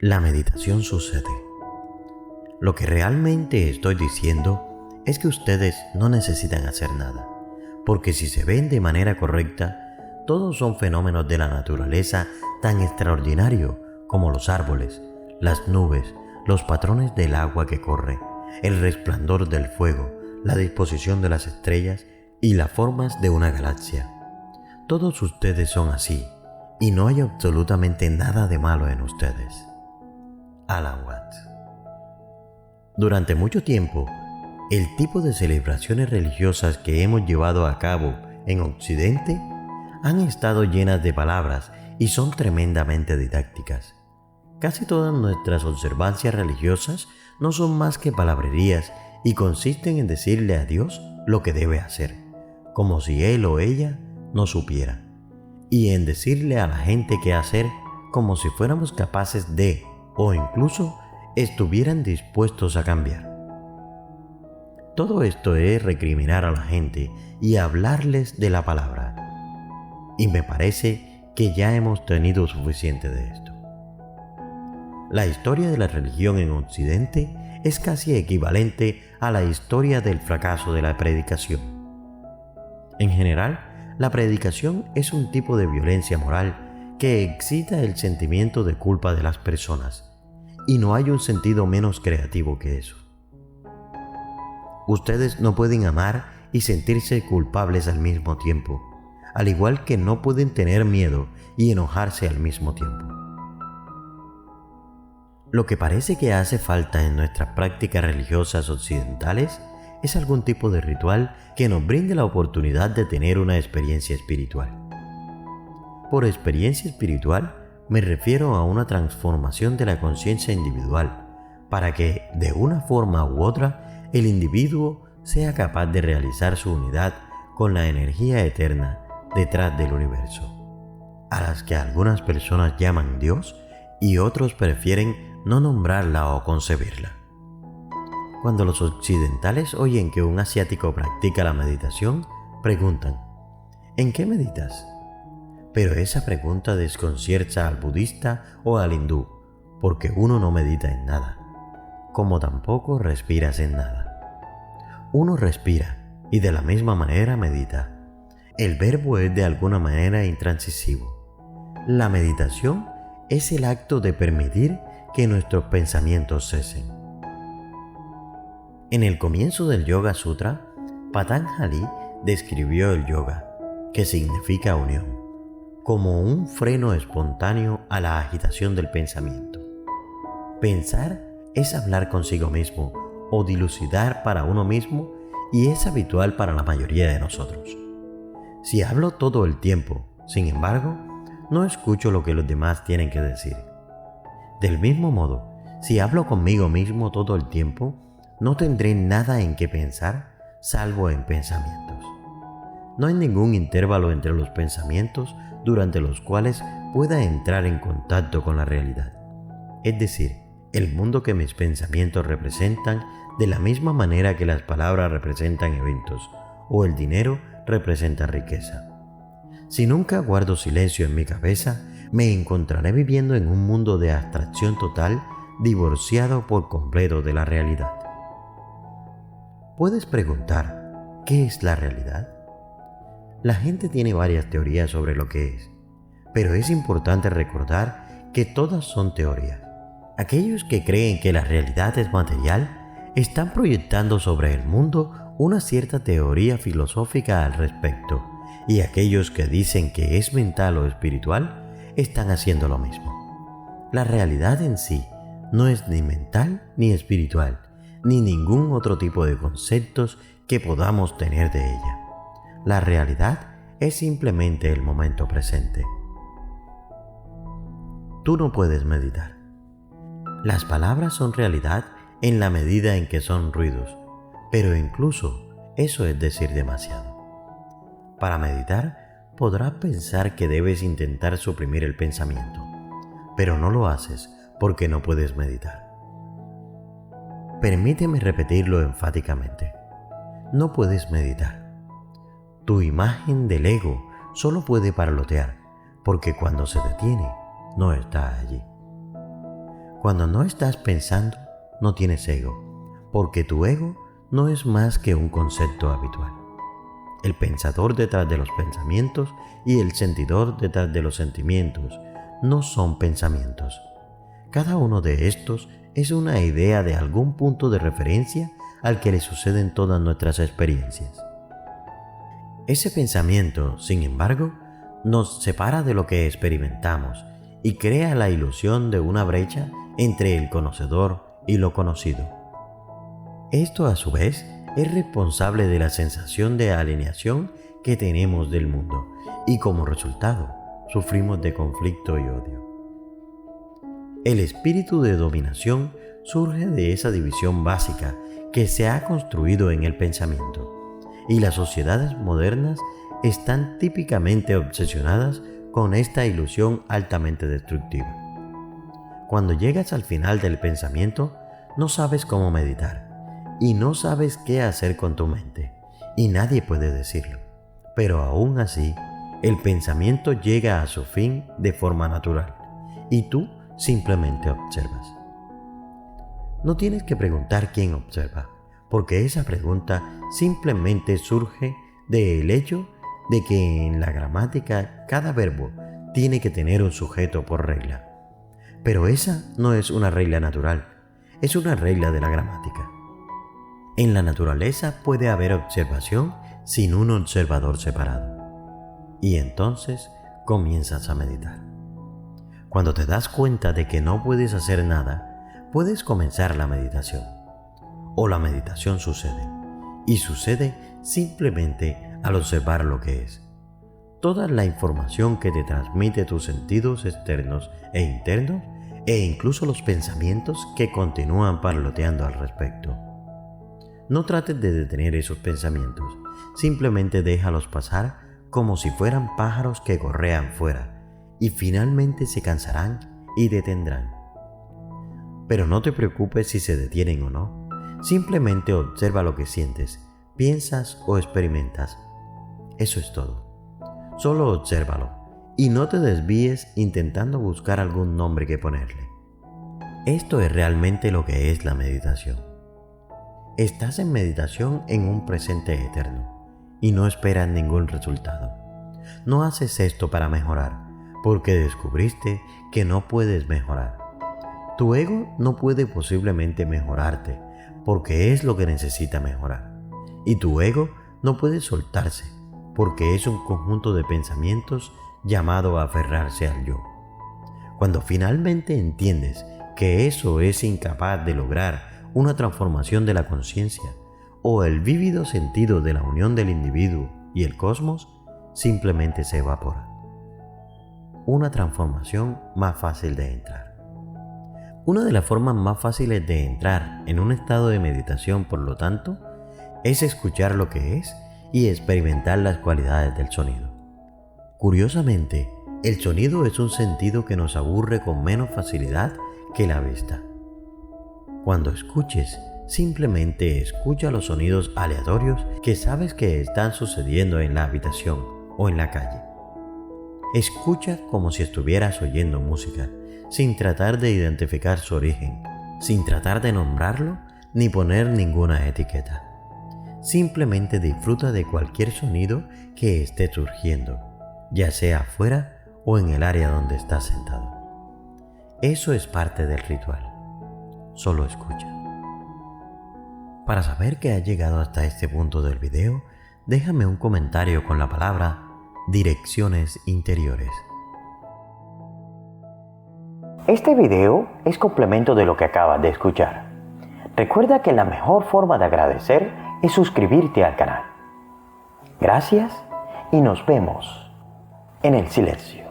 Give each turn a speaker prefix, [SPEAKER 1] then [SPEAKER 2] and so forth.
[SPEAKER 1] La meditación sucede. Lo que realmente estoy diciendo es que ustedes no necesitan hacer nada, porque si se ven de manera correcta, todos son fenómenos de la naturaleza tan extraordinario como los árboles, las nubes, los patrones del agua que corre, el resplandor del fuego, la disposición de las estrellas y las formas de una galaxia. Todos ustedes son así, y no hay absolutamente nada de malo en ustedes. Alan Watts. Durante mucho tiempo, el tipo de celebraciones religiosas que hemos llevado a cabo en Occidente han estado llenas de palabras y son tremendamente didácticas. Casi todas nuestras observancias religiosas no son más que palabrerías y consisten en decirle a Dios lo que debe hacer, como si Él o ella no supiera, y en decirle a la gente qué hacer como si fuéramos capaces de, o incluso estuvieran dispuestos a cambiar. Todo esto es recriminar a la gente y hablarles de la palabra. Y me parece que ya hemos tenido suficiente de esto. La historia de la religión en Occidente es casi equivalente a la historia del fracaso de la predicación. En general, la predicación es un tipo de violencia moral que excita el sentimiento de culpa de las personas, y no hay un sentido menos creativo que eso. Ustedes no pueden amar y sentirse culpables al mismo tiempo, al igual que no pueden tener miedo y enojarse al mismo tiempo. Lo que parece que hace falta en nuestras prácticas religiosas occidentales es algún tipo de ritual que nos brinde la oportunidad de tener una experiencia espiritual. Por experiencia espiritual me refiero a una transformación de la conciencia individual para que, de una forma u otra, el individuo sea capaz de realizar su unidad con la energía eterna detrás del universo, a las que algunas personas llaman Dios y otros prefieren no nombrarla o concebirla. Cuando los occidentales oyen que un asiático practica la meditación, preguntan: ¿en qué meditas? Pero esa pregunta desconcierta al budista o al hindú, porque uno no medita en nada, como tampoco respiras en nada. Uno respira y de la misma manera medita. El verbo es de alguna manera intransisivo. La meditación es el acto de permitir que nuestros pensamientos cesen. En el comienzo del Yoga Sutra, Patanjali describió el yoga, que significa unión, como un freno espontáneo a la agitación del pensamiento. Pensar es hablar consigo mismo o dilucidar para uno mismo, y es habitual para la mayoría de nosotros. Si hablo todo el tiempo, sin embargo, no escucho lo que los demás tienen que decir. Del mismo modo, si hablo conmigo mismo todo el tiempo, no tendré nada en qué pensar, salvo en pensamientos. No hay ningún intervalo entre los pensamientos durante los cuales pueda entrar en contacto con la realidad. Es decir, el mundo que mis pensamientos representan, de la misma manera que las palabras representan eventos o el dinero representa riqueza. Si nunca guardo silencio en mi cabeza, me encontraré viviendo en un mundo de abstracción total, divorciado por completo de la realidad. Puedes preguntar, ¿qué es la realidad? La gente tiene varias teorías sobre lo que es, pero es importante recordar que todas son teorías. Aquellos que creen que la realidad es material están proyectando sobre el mundo una cierta teoría filosófica al respecto, y aquellos que dicen que es mental o espiritual están haciendo lo mismo. La realidad en sí no es ni mental ni espiritual, ni ningún otro tipo de conceptos que podamos tener de ella. La realidad es simplemente el momento presente. Tú no puedes meditar. Las palabras son realidad en la medida en que son ruidos, pero incluso eso es decir demasiado. Para meditar, podrás pensar que debes intentar suprimir el pensamiento, pero no lo haces porque no puedes meditar. Permíteme repetirlo enfáticamente. No puedes meditar. Tu imagen del ego solo puede parlotear, porque cuando se detiene, no está allí. Cuando no estás pensando, no tienes ego, porque tu ego no es más que un concepto habitual. El pensador detrás de los pensamientos y el sentidor detrás de los sentimientos no son pensamientos. Cada uno de estos es una idea de algún punto de referencia al que le suceden todas nuestras experiencias. Ese pensamiento, sin embargo, nos separa de lo que experimentamos y crea la ilusión de una brecha entre el conocedor y lo conocido. Esto, a su vez, es responsable de la sensación de alienación que tenemos del mundo y como resultado sufrimos de conflicto y odio. El espíritu de dominación surge de esa división básica que se ha construido en el pensamiento, y las sociedades modernas están típicamente obsesionadas con esta ilusión altamente destructiva. Cuando llegas al final del pensamiento, no sabes cómo meditar y no sabes qué hacer con tu mente, y nadie puede decirlo. Pero aún así, el pensamiento llega a su fin de forma natural y tú simplemente observas. No tienes que preguntar quién observa, porque esa pregunta simplemente surge del hecho de que en la gramática cada verbo tiene que tener un sujeto por regla. Pero esa no es una regla natural, es una regla de la gramática. En la naturaleza puede haber observación sin un observador separado. Y entonces comienzas a meditar. Cuando te das cuenta de que no puedes hacer nada, puedes comenzar la meditación. O la meditación sucede, y sucede simplemente al observar lo que es. Toda la información que te transmite tus sentidos externos e internos, e incluso los pensamientos que continúan parloteando al respecto. No trates de detener esos pensamientos, simplemente déjalos pasar como si fueran pájaros que gorrean fuera y finalmente se cansarán y detendrán. Pero no te preocupes si se detienen o no, simplemente observa lo que sientes, piensas o experimentas. Eso es todo. Solo obsérvalo y no te desvíes intentando buscar algún nombre que ponerle. Esto es realmente lo que es la meditación. Estás en meditación en un presente eterno y no esperas ningún resultado. No haces esto para mejorar, porque descubriste que no puedes mejorar. Tu ego no puede posiblemente mejorarte, porque es lo que necesita mejorar. Y tu ego no puede soltarse, porque es un conjunto de pensamientos llamado a aferrarse al yo. Cuando finalmente entiendes que eso es incapaz de lograr una transformación de la conciencia o el vívido sentido de la unión del individuo y el cosmos, simplemente se evapora. Una transformación más fácil de entrar. Una de las formas más fáciles de entrar en un estado de meditación, por lo tanto, es escuchar lo que es y experimentar las cualidades del sonido. Curiosamente, el sonido es un sentido que nos aburre con menos facilidad que la vista. Cuando escuches, simplemente escucha los sonidos aleatorios que sabes que están sucediendo en la habitación o en la calle. Escucha como si estuvieras oyendo música, sin tratar de identificar su origen, sin tratar de nombrarlo ni poner ninguna etiqueta. Simplemente disfruta de cualquier sonido que esté surgiendo, ya sea afuera o en el área donde estás sentado. Eso es parte del ritual. Solo escucha. Para saber que has llegado hasta este punto del video, déjame un comentario con la palabra direcciones interiores.
[SPEAKER 2] Este video es complemento de lo que acabas de escuchar. Recuerda que la mejor forma de agradecer es suscribirte al canal. Gracias y nos vemos en el silencio.